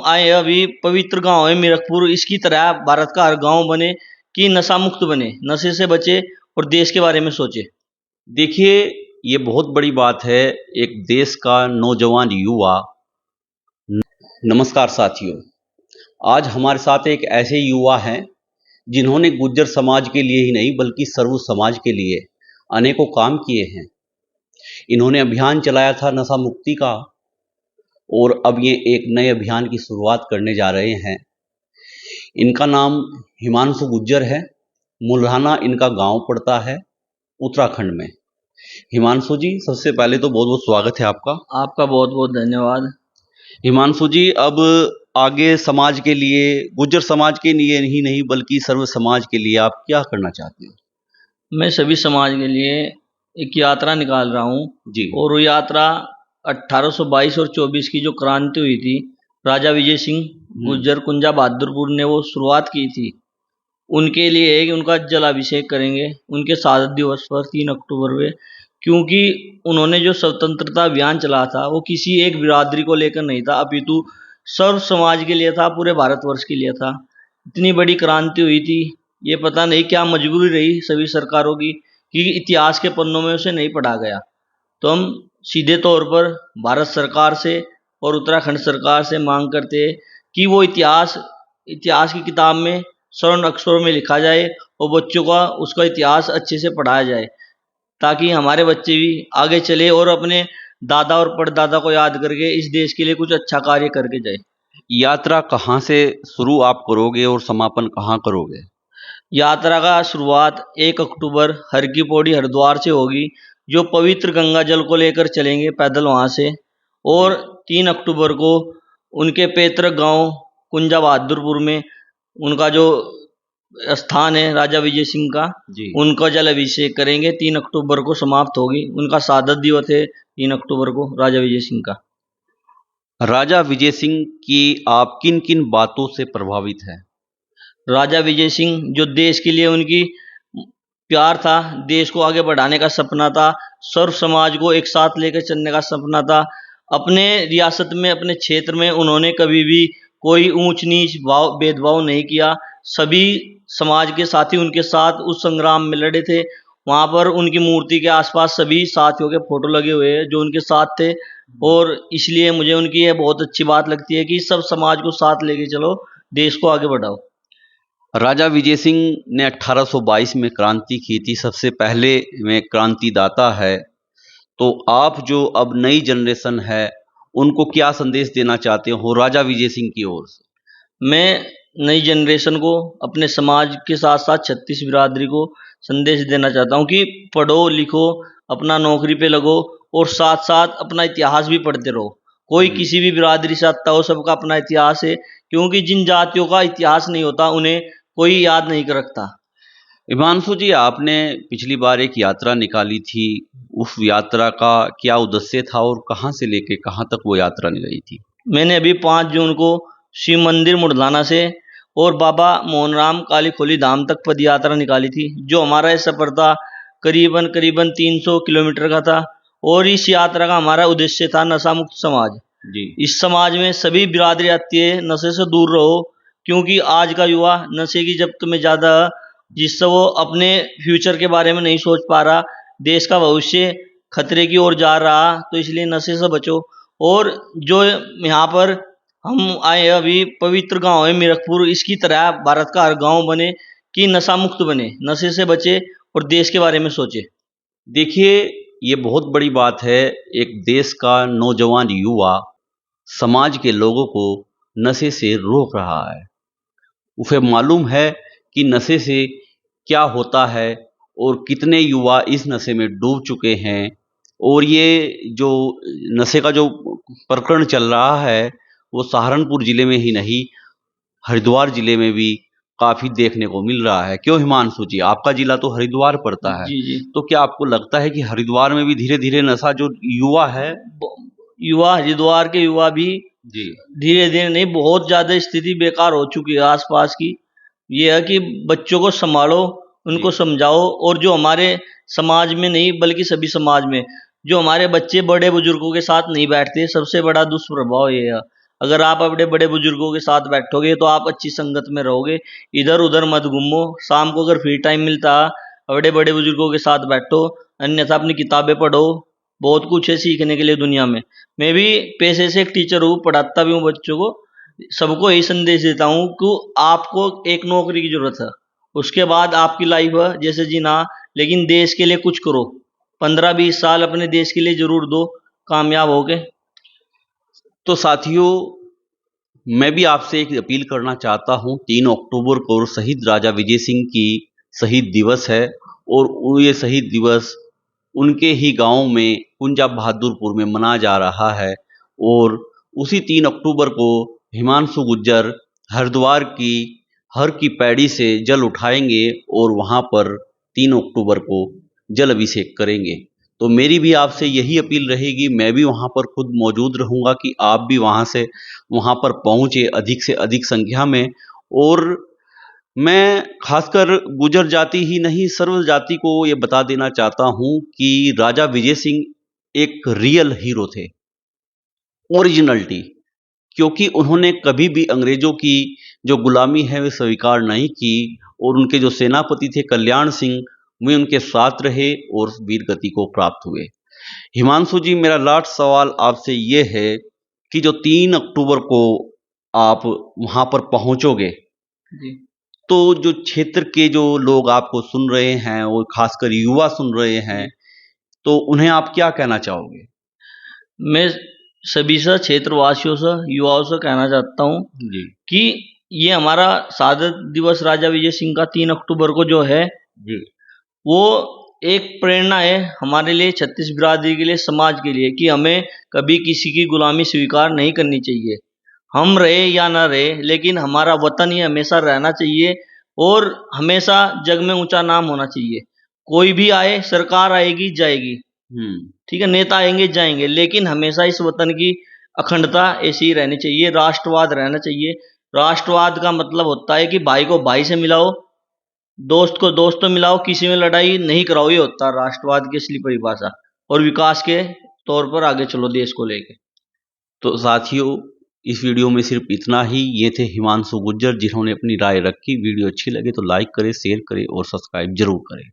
आए अभी पवित्र गांव है मीरकपुर, इसकी तरह भारत का हर गांव बने कि नशा मुक्त बने, नशे से बचे और देश के बारे में सोचे। देखिए, ये बहुत बड़ी बात है। एक देश का नौजवान युवा। नमस्कार साथियों, आज हमारे साथ एक ऐसे युवा हैं जिन्होंने गुर्जर समाज के लिए ही नहीं बल्कि सर्व समाज के लिए अनेकों काम किए हैं। इन्होंने अभियान चलाया था नशा मुक्ति का, और अब ये एक नए अभियान की शुरुआत करने जा रहे हैं। इनका नाम हिमांशु गुर्जर है। मुल्हाना इनका गांव पड़ता है, उत्तराखंड में। हिमांशु जी, सबसे पहले तो बहुत बहुत स्वागत है आपका। आपका बहुत बहुत धन्यवाद। हिमांशु जी, अब आगे समाज के लिए, गुर्जर समाज के लिए ही नहीं बल्कि सर्व समाज के लिए आप क्या करना चाहते हैं? मैं सभी समाज के लिए एक यात्रा निकाल रहा हूँ जी। और वो यात्रा 1822 और 24 की जो क्रांति हुई थी, राजा विजय सिंह गुर्जर कुंजा बहादुरपुर ने वो शुरुआत की थी, उनके लिए है कि उनका जलाभिषेक करेंगे उनके शहादत दिवस पर 3 अक्टूबर में। क्योंकि उन्होंने जो स्वतंत्रता अभियान चला था वो किसी एक बिरादरी को लेकर नहीं था, अपितु सर्व समाज के लिए था, पूरे भारतवर्ष के लिए था। इतनी बड़ी क्रांति हुई थी, ये पता नहीं क्या मजबूरी रही सभी सरकारों की कि इतिहास के पन्नों में उसे नहीं पढ़ा गया। तो हम सीधे तौर पर भारत सरकार से और उत्तराखंड सरकार से मांग करते हैं कि वो इतिहास की किताब में स्वर्ण अक्षरों में लिखा जाए और बच्चों का उसका इतिहास अच्छे से पढ़ाया जाए, ताकि हमारे बच्चे भी आगे चले और अपने दादा और परदादा को याद करके इस देश के लिए कुछ अच्छा कार्य करके जाए। यात्रा कहाँ से शुरू आप करोगे और समापन कहाँ करोगे? यात्रा का शुरुआत 1 अक्टूबर हर की पौड़ी हरिद्वार से होगी, जो पवित्र गंगा जल को लेकर चलेंगे पैदल वहां से, और 3 अक्टूबर को उनके पैतृक गांव कुंजा बहादुरपुर में उनका जो स्थान है राजा विजय सिंह का, उनका जल अभिषेक करेंगे। 3 अक्टूबर को समाप्त होगी, उनका शहादत दिवस है 3 अक्टूबर को राजा विजय सिंह का। राजा विजय सिंह की आप किन किन बातों से प्रभावित हैं? राजा विजय सिंह, जो देश के लिए उनकी प्यार था, देश को आगे बढ़ाने का सपना था, सर्व समाज को एक साथ लेकर चलने का सपना था। अपने रियासत में, अपने क्षेत्र में उन्होंने कभी भी कोई ऊंच नीच भेदभाव नहीं किया। सभी समाज के साथी उनके साथ उस संग्राम में लड़े थे। वहां पर उनकी मूर्ति के आसपास सभी साथियों के फोटो लगे हुए हैं जो उनके साथ थे, और इसलिए मुझे उनकी यह बहुत अच्छी बात लगती है कि सब समाज को साथ लेके चलो, देश को आगे बढ़ाओ। राजा विजय सिंह ने 1822 में क्रांति की थी, सबसे पहले में क्रांतिदाता है। तो आप जो अब नई जनरेशन है उनको क्या संदेश देना चाहते हो राजा विजय सिंह की ओर से? मैं नई जनरेशन को, अपने समाज के साथ साथ 36 बिरादरी को संदेश देना चाहता हूँ कि पढ़ो लिखो, अपना नौकरी पे लगो और साथ साथ अपना इतिहास भी पढ़ते रहो। कोई किसी भी बिरादरी से आता हो, सबका अपना इतिहास है, क्योंकि जिन जातियों का इतिहास नहीं होता उन्हें कोई याद नहीं रखता। हिमांशु जी, आपने पिछली बार एक यात्रा निकाली थी, उस यात्रा का क्या उद्देश्य था और कहाँ से लेके कहाँ तक वो यात्रा निकली थी? मैंने अभी 5 जून को शिव मंदिर मुढ़लाना से और बाबा मोहनराम काली खोली धाम तक पद यात्रा निकाली थी। जो हमारा ये सफर था करीबन 300 किलोमीटर का था, और इस यात्रा का हमारा उद्देश्य था नशा मुक्त समाज। इस समाज में सभी बिरादरी आती है, नशे से दूर रहो, क्योंकि आज का युवा नशे की जब्त में ज्यादा, जिससे वो अपने फ्यूचर के बारे में नहीं सोच पा रहा, देश का भविष्य खतरे की ओर जा रहा, तो इसलिए नशे से बचो। और जो यहाँ पर हम आए अभी पवित्र गांव है मीरकपुर, इसकी तरह भारत का हर गांव बने कि नशा मुक्त बने, नशे से बचे और देश के बारे में सोचे। देखिए, ये बहुत बड़ी बात है। एक देश का नौजवान युवा समाज के लोगों को नशे से रोक रहा है। उसे मालूम है कि नशे से क्या होता है और कितने युवा इस नशे में डूब चुके हैं। और ये जो नशे का जो प्रकरण चल रहा है वो सहारनपुर जिले में ही नहीं, हरिद्वार जिले में भी काफी देखने को मिल रहा है। क्यों हिमांशु जी, आपका जिला तो हरिद्वार पड़ता है। जी। तो क्या आपको लगता है कि हरिद्वार में भी धीरे धीरे नशा जो युवा है, हरिद्वार के युवा भी जी धीरे धीरे नहीं, बहुत ज्यादा स्थिति बेकार हो चुकी है आसपास की। ये है कि बच्चों को संभालो, उनको समझाओ, और जो हमारे समाज में नहीं बल्कि सभी समाज में जो हमारे बच्चे बड़े बुजुर्गों के साथ नहीं बैठते, सबसे बड़ा दुष्प्रभाव ये है। अगर आप अपने बड़े बुजुर्गों के साथ बैठोगे तो आप अच्छी संगत में रहोगे, इधर उधर मत घूमो। शाम को अगर फ्री टाइम मिलता बड़े बड़े बुजुर्गों के साथ बैठो, अन्यथा अपनी किताबें पढ़ो। बहुत कुछ है सीखने के लिए दुनिया में। मैं भी पेशे से एक टीचर हूँ, पढ़ाता भी हूँ बच्चों को। सबको यही संदेश देता हूँ कि आपको एक नौकरी की जरूरत है, उसके बाद आपकी लाइफ है जैसे जीना, लेकिन देश के लिए कुछ करो। 15-20 साल अपने देश के लिए जरूर दो, कामयाब होगे। तो साथियों, मैं भी आपसे एक अपील करना चाहता हूं। 3 अक्टूबर को शहीद राजा विजय सिंह की शहीद दिवस है और ये शहीद दिवस उनके ही गांव में कुंजा बहादुरपुर में मनाया जा रहा है। और उसी 3 अक्टूबर को हिमांशु गुर्जर हरिद्वार की हर की पैड़ी से जल उठाएंगे और वहां पर 3 अक्टूबर को जल अभिषेक करेंगे। तो मेरी भी आपसे यही अपील रहेगी, मैं भी वहां पर खुद मौजूद रहूंगा कि आप भी वहां पर पहुंचे अधिक से अधिक संख्या में। और मैं खासकर गुर्जर जाति ही नहीं, सर्व जाति को ये बता देना चाहता हूं कि राजा विजय सिंह एक रियल हीरो थे, ओरिजिनलिटी। क्योंकि उन्होंने कभी भी अंग्रेजों की जो गुलामी है वे स्वीकार नहीं की और उनके जो सेनापति थे कल्याण सिंह, वे उनके साथ रहे और वीर गति को प्राप्त हुए। हिमांशु जी, मेरा लास्ट सवाल आपसे ये है कि जो 3 अक्टूबर को आप वहां पर पहुंचोगे जी। तो जो क्षेत्र के जो लोग आपको सुन रहे हैं और खासकर युवा सुन रहे हैं, तो उन्हें आप क्या कहना चाहोगे? मैं सभी से, क्षेत्रवासियों से, युवाओं से कहना चाहता हूँ जी कि ये हमारा शहादत दिवस राजा विजय सिंह का 3 अक्टूबर को जो है, जी वो एक प्रेरणा है हमारे लिए, छत्तीस बिरादरी के लिए, समाज के लिए, कि हमें कभी किसी की गुलामी स्वीकार नहीं करनी चाहिए। हम रहे या ना रहे, लेकिन हमारा वतन ही हमेशा रहना चाहिए और हमेशा जग में ऊंचा नाम होना चाहिए। कोई भी आए, सरकार आएगी जाएगी, ठीक है, नेता आएंगे जाएंगे, लेकिन हमेशा इस वतन की अखंडता ऐसी ही रहनी चाहिए, राष्ट्रवाद रहना चाहिए। राष्ट्रवाद का मतलब होता है कि भाई को भाई से मिलाओ, दोस्त को दोस्त तो मिलाओ, किसी में लड़ाई नहीं कराओ। ये होता है राष्ट्रवाद की असली परिभाषा। और विकास के तौर पर आगे चलो देश को लेके। तो साथियों, इस वीडियो में सिर्फ इतना ही। ये थे हिमांशु गुर्जर जिन्होंने अपनी राय रखी। वीडियो अच्छी लगे तो लाइक करें, शेयर करें और सब्सक्राइब जरूर करें।